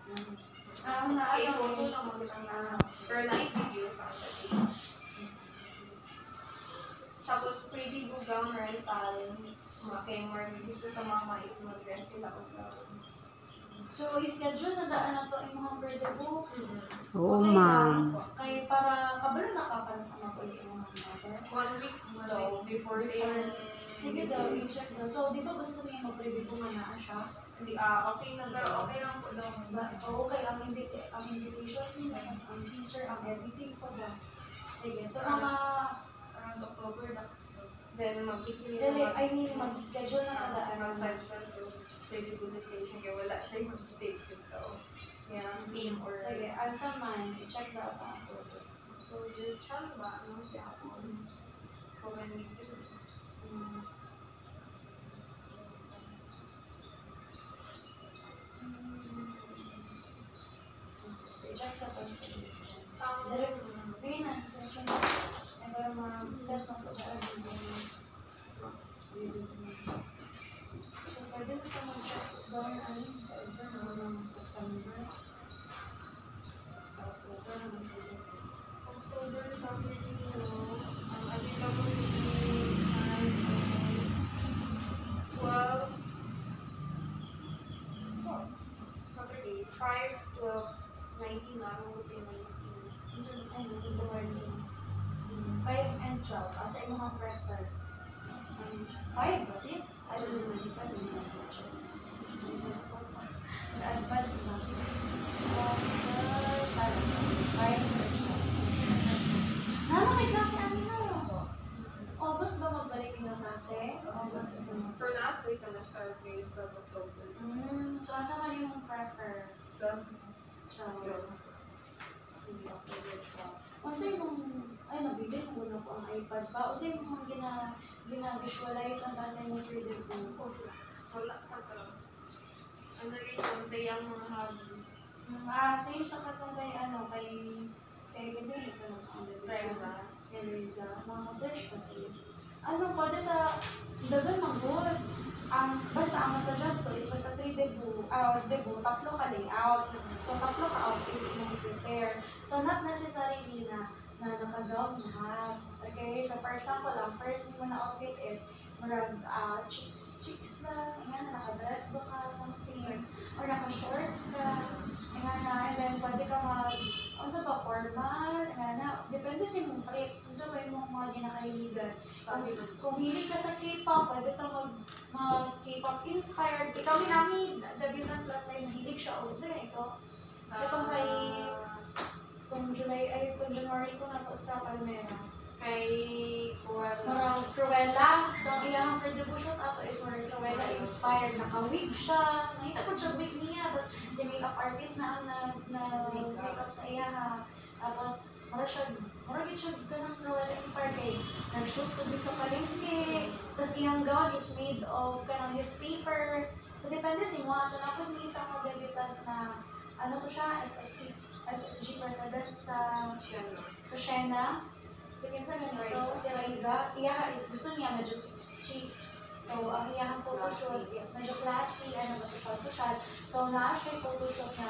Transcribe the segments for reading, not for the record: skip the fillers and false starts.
Kay photo na magkita per night videos ang dati. Tapos pwede bugang rental. Kay more gusto sa mama is mag-rent sila o gawin. So, i-schedule na daan na to yung mga birthday book. Oo, Okay ma'am. lang. Kaya para kabalo na ka para sa mga pwede yung mga mother. 1 week daw before saying Sige daw, i-check daw. So, di ba gusto niya mag-birthday book na siya? hindi okay na pero okay lang po daw. Okay, ang invitations nila, mas ang teaser, ang editing ko ba. Sige, so mga, Around October na. Then mag-gusto dali, nila mag-schedule na kadaan. mag-side siya so pwede publication kaya wala siya yung mag-save ko. Yeah, theme or Sige, answer man, i-check daw pa. so the child ba? Ano kaya ako? Comment video. I-check sa pag-ibig. Tapos, Sige na, i-check na. Ay, para ma-set na po sa agenda. So, pwede mo ka mag-check doon, September. October naman pwede. October sabi niyo, ang available is 12 Saturday, 5, 12, 19 na, ano would be 19? Ay, nandito morning. 5 and 12. Asa yung mga prefer? 5 ba sis? I don't know, 25 yung mga prefer. So, advance na. 5 and 12. Nala, may klase amin na ako. August ba magbalik yung klase? August ito na. For last day semester, May 12 October. So, asa ka yung prefer? 12. 12. Hindi October 12. Kung sa'yo mong, ay, nabigay mo na po ang iPad pa. O sa'yo mong gina-visualize ang kasi yung 3D po. Wala ka talaga. Ang naging kung sa iyang mga hobby. Same sa katong kay, ganyan ito na ang Reza. Kay Reza. Mga search kasi is, pwede ta, dagan mag good. Basta ang masuggest ko is basta 3 debut, tatlo ka layout. So, tatlo ka outfit na i-prepare. So, not necessarily na naka-gown lahat. Okay? So, for example, ang first mo na outfit is marag chicks na, naka-dress ba ka, something, or naka-shorts ka, and then pwede ka unsa ba, formal, depende sa mong trip, unsa ba yung mga ginakahiligan. Kung hilig ka sa K-pop, pwede ka mag-K-pop inspired. Ikaw namin, debutant class na yung nahilig siya, o unsa ganito. Itong itong January ko na to sa Palmera. Kay Kuwala. Marang Cruella. So, ang iyang contribution ato is marang Cruella inspired. Naka-wig siya. Nakita ko siya wig niya. Tapos, si makeup artist na ang makeup sa iya ha. Tapos, marang siya ganang Cruella inspired kay nag-shoot ko sa palengke. Tapos, iyang gown is made of kanang newspaper. So, depende sa mga. So, napod ni isang debutant na SSG president sa Siena. Second sa ganito, si Reza, iyaha is gusto niya medyo cheeks. So, ang iyahang photoshoot, medyo classy, social. So, siya yung photoshoot na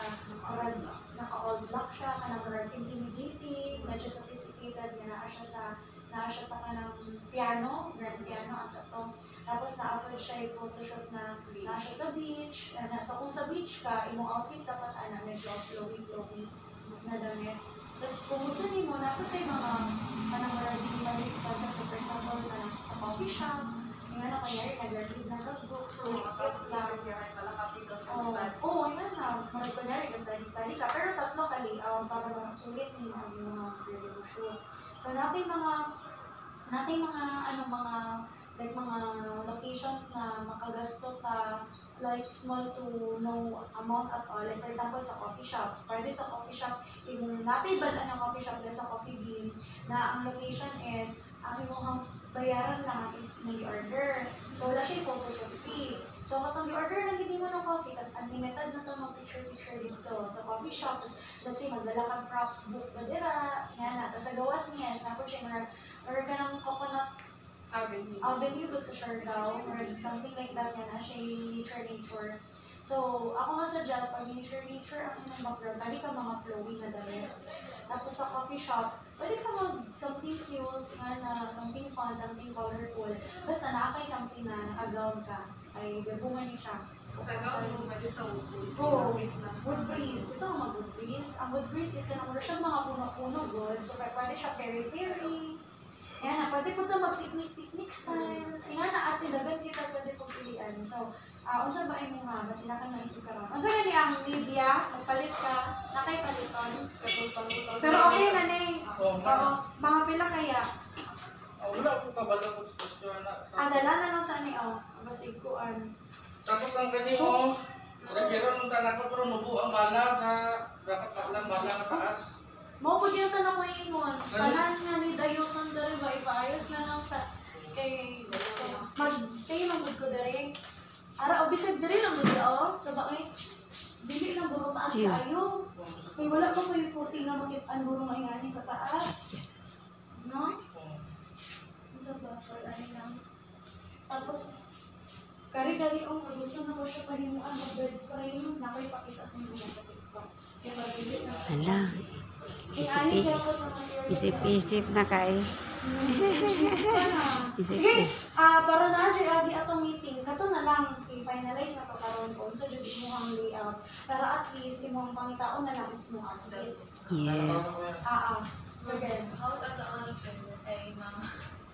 naka-all black siya, kanang intimidating, medyo sophisticated, na siya sa kanang piano, grand piano, ang tatong. Tapos, na-upload siya yung photoshoot na siya sa beach. So, kung sa beach ka, imong outfit dapat medyo flowy na damit. Tapos, kung gusto niyo mo, napot kayo mga minimalist concept, for example, sa coffee shop, yung kanyari, nag-read na notebook, so, cute lang. Kunyari, study ka, pero tatlo ka layout para sulit niyo ang mga resolution. So, natin mga locations na makagasto ka, like small to no amount at all. Like for example, sa coffee shop. Pwede sa coffee shop, natin ba ng coffee shop sa coffee bean, na ang location is, ang imong bayaran lang is may-order. So, wala siya yung photoshoot fee. So, kapag i-order lang hindi mo ng coffee, tapos unlimited na ito mag-picture dito sa coffee shop. Tapos, let's say, maglalakad props, book ba dira, tapos sa gawas niya, snapper siya, or ka ng coconut Avenue, but sa Siargao, or something like that, siya yung nature. So, ako nga suggest, pag nature ang inyong background, pwede ka mga flowy na damit. Tapos sa coffee shop, pwede ka mag something cute, nga na something fun, something colorful. Basta nakakay something na naka-gown ka. Ay, gabungan niyo siya. Sa gawin mo, pwede sa wood Oo, wood breeze. Gusto mo mag-wood breeze? Ang wood breeze is kanang wala siyang mga puno-puno good. So, pwede siya fairy-fairy. Yan na, pwede po ito mag-picnic style. Yan na, as in, dagan kita pwede po pilihan. So, unsa ba ay mga basi na kayo naisip ka ron? Unsa gani ang media, magpalit ka, nakay paliton. Pero okay na na Oo, mga pila kaya. Wala ko kabalo ko sa na. Dala na lang sa ni, basig kuan. Tapos ang kanino, nagkira nung tanak ko pero nubo ang bala sa dapat lang bala ka taas. Mo po dito na ko ingon. Tanan nga ni Dayoson dere ba ipaayos na lang sa kay mag-stay lang gud ko dere. Ara obisag dere lang gud sa bakay. Dili lang buro taas kayo. Kay wala pa koy kurti nga makit-an buro nga ingani ka taas. No? Sa ba ani lang. Tapos kari-kari ang gusto na ko siya pahimuan ng bed frame na ko'y pakita sa inyo sa TikTok. Kaya mabili na. Ala, isip-isip na kay. Sige, para na agi atong meeting, kato na lang i-finalize na to karon ko sa jud mo ang layout. Para at least imong pangitaon na lang is mo outfit. Yes. Sige. How at ano ay mga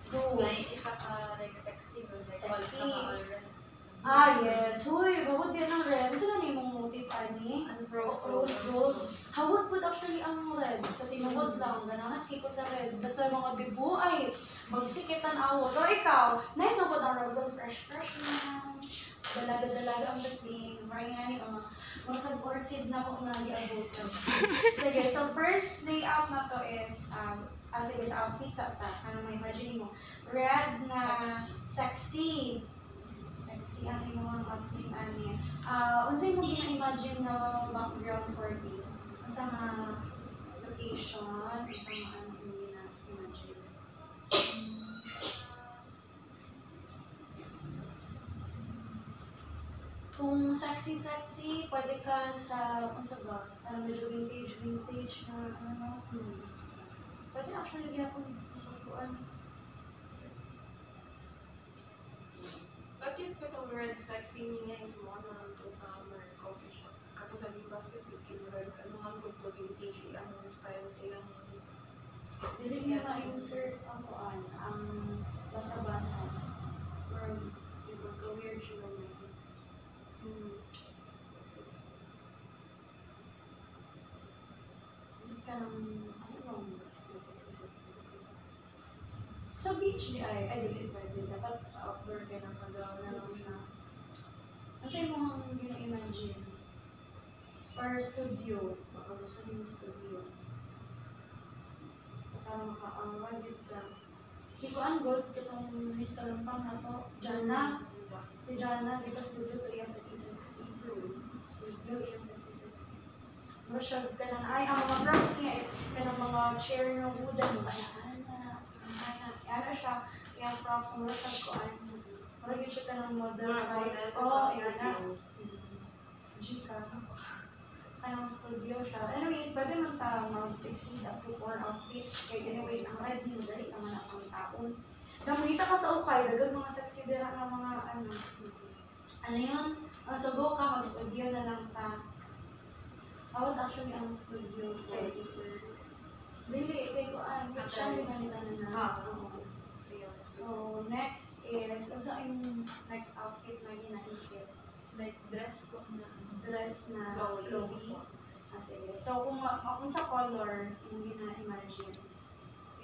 Go. may isa ka like sexy or like all Sexy. ka already. Yes. Huy, hawad din ang red. Sino na imong motif, ani? Rose gold. Hawad po actually ang red. Sa tinuod lang, ganahan ko sa red. Basta mga dibu ay magsikitan awo. Pero ikaw, nice mo po ang rose gold. Fresh na. Dalaga-dalaga ang dating. Marang mga kag-orchid na po na i-abot. Sige, so first layout na to is, sige, sa outfit sa ta. Ano may imagine mo? Red na sexy. Sexy ang imong outfit ani. Unsay mo gina-imagine na background for this? Unsa nga location? Unsa nga ano gina-imagine? Kung sexy, pwede ka sa, unsa ba? Medyo vintage na ano. Pwede actually gyapon sa kuan. But if katong red sexy niya is mo naman to sa mga coffee shop. Kato sa Big Basket, red, ano man kung to vintage ang style sa ilang Dili niya ma-insert ang kuan, ang basa-basa. Or, diba, ka-weird siya naman. Kanang, asa ba ang sexy? Sa beach di ay dili pwede. Dapat sa outdoor kayo ng pag-gawa na lang siya. Ano sa'yo mo ang gina-imagine? Or studio. Baka gusto niyo studio. Para maka-rugged ka. Si Kuan God, itong Miss Kalampang na to, Jana. Si Jana, di ba studio to yung sexy. Studio yung sexy. Pero siya, kanang ay, ang mga props niya is kanang mga chair na wooden, ana. Ano siya, yung props, mura siya Kuan. Mura yun siya kanang model. Gika. Anong studio siya. Anyways, pwede man ta mag-exceed up to 4 outfits. Kaya anyways, ang red mo, dali naman ang taon. Namita ka sa ukay, dagang mga sexy dira ng mga ano. Ano yun? So go ka, mag-studio na lang ta. How actually ang studio? Kaya sir. Dili, kaya ko siya yung ganita na So, next is, also yung next outfit na ginaisip. like dress ko na Dress na flowy. flowy. Sige. So, kung sa color, yung gina-imagine.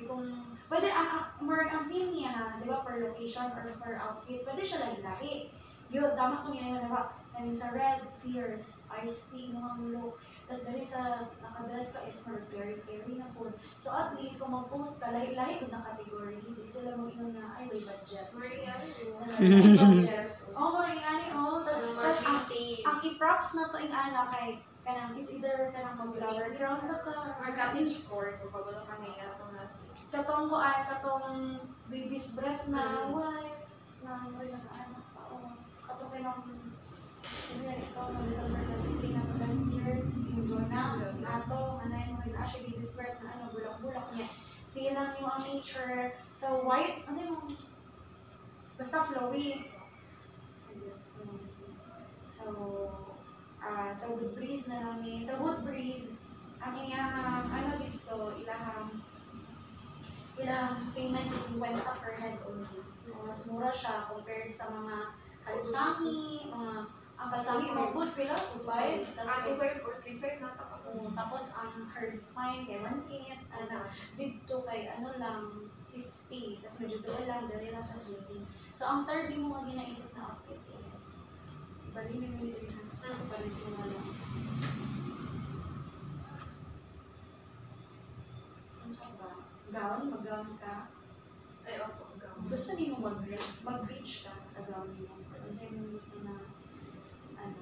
Kung, pwede, ang theme niya na, di ba, per location or per outfit, pwede siya lahi-lahi. Yun, damat ko niya yun, I mean, sa red, fierce, iced tea, mga look. Tapos dali sa nakadress ka is more very na po. So at least, kung mag-post ka, lahi-lahi ko na category, hindi sila mong ingon na, ay, may budget. Very Budget. Oo, maring ani, Tapos ang i-props na to yung kay kanang it's either kanang mag-flower crown ba ka or cottage core kung pabalo ka niya ako na katong katong baby's breath na wipe na may nag-anak pa o katong kanang Kasi ito, no December 23 na last year, siguro na, ato, anay mo rin actually describe na ano, bulak-bulak niya. Feel lang yung ang nature. So, white, ano yung, basta flowy. So, wood breeze na lang ni. So, wood breeze, ang iyang, ano dito, ilahang payment is 50 per head only. So, mas mura siya compared sa mga kalsami, ang kalsami, mga good pila, 2.5. Tapos 2.5 or 3.5 na tapos. Tapos, ang herd spine kay 1.8. Dito kay ano lang, 50. Tapos medyo doon lang, dali lang sa sleeping. So, ang third mo nga ginaisip na outfit is, bali mo yung dito na. Balik mo na lang. Ano sa ba? Gown? Mag-gown ka? Ay, opo, gawin. Gusto niyo mag-reach ka sa gown niyo. Pero sa'yo mo gusto na, ano,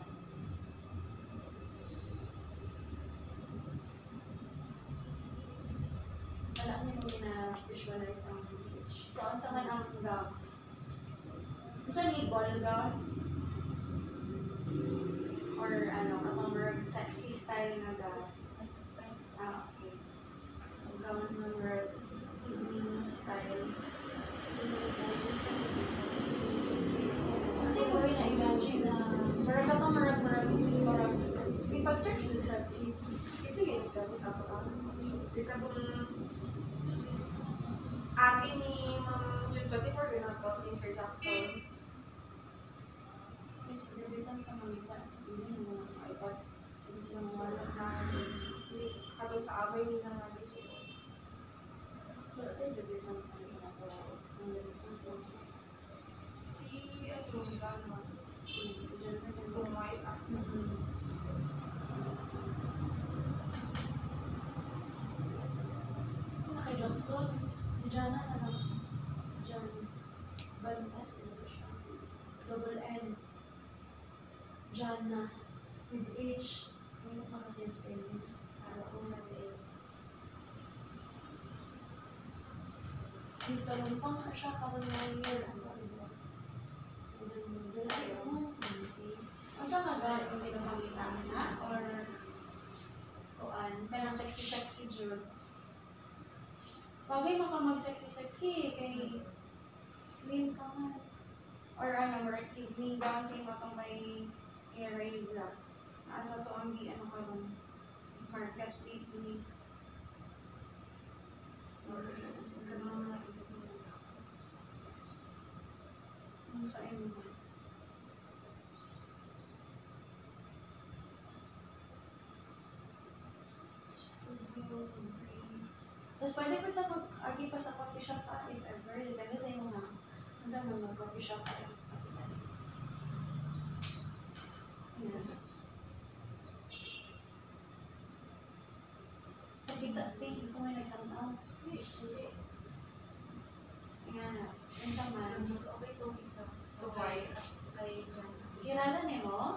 wala niyo mo na-visualize ang beach. So, ang sa man ang gown? Ano sa ni ball gown? Or ano, kapag marag sexy style na gown? Okay. Ang gown na marag evening style. Kasi ko rin na-imagine na marag ka marag ipag-search din ka. Kasi yun, di ka kung ate ni Ma'am June 24, ginagawa ni Sir Jackson. Yes, nabitan ka mamita. Hindi mo mga iPad. Hindi sila So, mawala. katong sa abay nila nga gusto ko. Pero ito, nabitan ka nila to. Ang nabitan ko. Si, ano, gano'n. Diyan ka din. Kung white ah. Kay Johnson, Diyan na lang. Diyan. Bantas, ito siya. Double N. Jana. With H. Ano pa kasi yung spelling? Para kung natin. Miss Kalumpang ka siya kapag na year. Ano ba? Dala mo. Ang sa kagal kung pinapamitan na? Or kuan? Pero sexy-sexy Jude. Bagay mo ka mag-sexy-sexy kay slim ka nga. Or ano, work evening gown sa imo itong may Reza. Asa to ang di ano ka ron? Market lately. Or, ganun na. Ano sa imo? Studio, Grace. Tapos pwede ko ito mag-agi pa sa coffee shop pa if ever. Depende sa imo nga. Ano sa mga coffee shop pa yung nakita, hindi ko may nagtanaw. Ayan, yung sa man. Mas okay itong isa. Itong white at kay Jan. Kilala niyo mo?